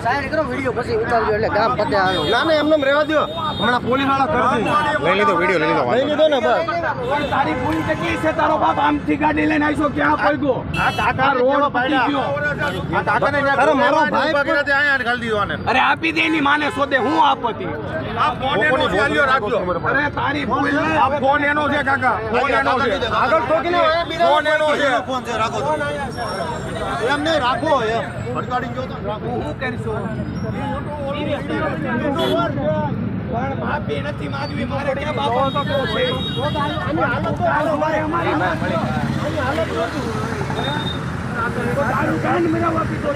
Side કરો video પછી ઉતારજો એટલે ગામ પતે આનો ના ના એમને રહેવા દો હમણાં પોલીસ વાળા કરશે લઈ લીધો વિડિયો લઈ લીધો લઈ લીધો ને બસ તારી પૂરી કેટલી છે તારો બાપ આમથી ગાડી લઈને આવીશો ક્યાં પડ્યો આ કાકા રોડ પતી ગયો આ કાકાને અરે મારો ભાઈ અહીંયા ખાલી દીધો આને અરે આપી દે એની માને શોધે હું આપતી આ ફોન એનો ચાલ્યો રાખજો અરે તારી ભૂલ આ ફોન એનો છે કાકા ફોન એનો છે આગળ ઠોકીને ફોન એનો છે ફોન છે રાખો એમ નહીં રાખો એમ ભડકાડી ગયો તો રાખો હું કરીશું પણ માફી નથી માંગવી મારે ક્યાં બાપો તો છે આની હાલત અમારી હાલત તારું કાન મેળવવા પીતો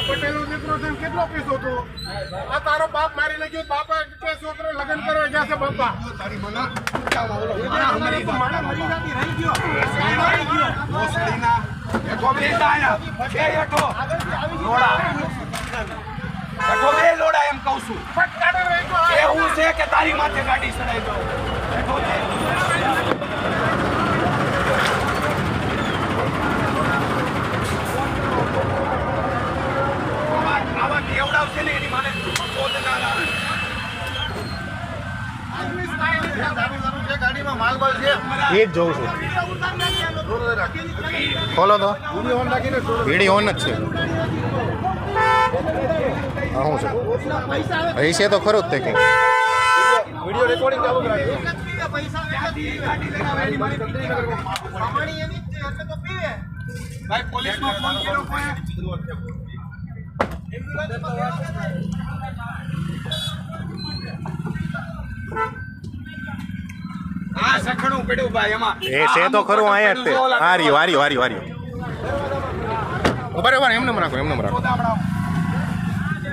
પટેલનો દીકરો છે કેટલો પૈસો હતો આ તારો બાપ મારી નાખ્યો બાપા કે છોકરો લગ્ન કરવા ગયા છે બાપા તારી મને અમારી માણા મરી જાતી રહી ગયો ઓસડીના એકો બે દાયા બે એકો લોડા એકો બે લોડા એમ કહું છું ફટકાડે રહી ગયો એવું છે કે તારી માથે ગાડી ચડાઈ દો એકો બે આવા કેવડાવશે ને એની માને શોધનારા ગાડીમાં માલબાલ છે એ જ જોઉં છું ખોલો તો વિડીયો ઓન જ છે હા શું છે હશે તો ખરું જ તે કંઈક વિડિયો રેકોર્ડિંગ ચાલુ રાખજો ભાઈ પોલીસમાં ફોન કર્યો કોઈ આ સખણું પડ્યું ભાઈ એમાં એ છે તો ખરું અહીંયા જ તે હાર્યો બરાબર એમને રાખો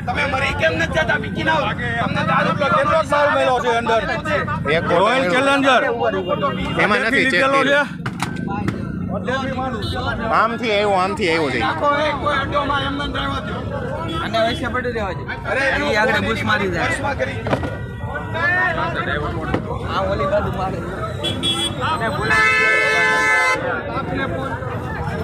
તમે મરી કેમ નથી જતા બીકીના તમને દારૂ કેટલો માલ મેળો છે અંદર એક રોયલ ચેલેન્જર એમાં નથી ચેક કર્યું. આમથી આવ્યો છે નાખો એ કોઈ અડ્ડોમાં એમને રહેવા દો અને વૈસે પડી રહેવા દે અરે ઈ આગળ બુશ મારી જાય. બસમાં કરી આ ઓલી બાજુ મારે આપને ફોન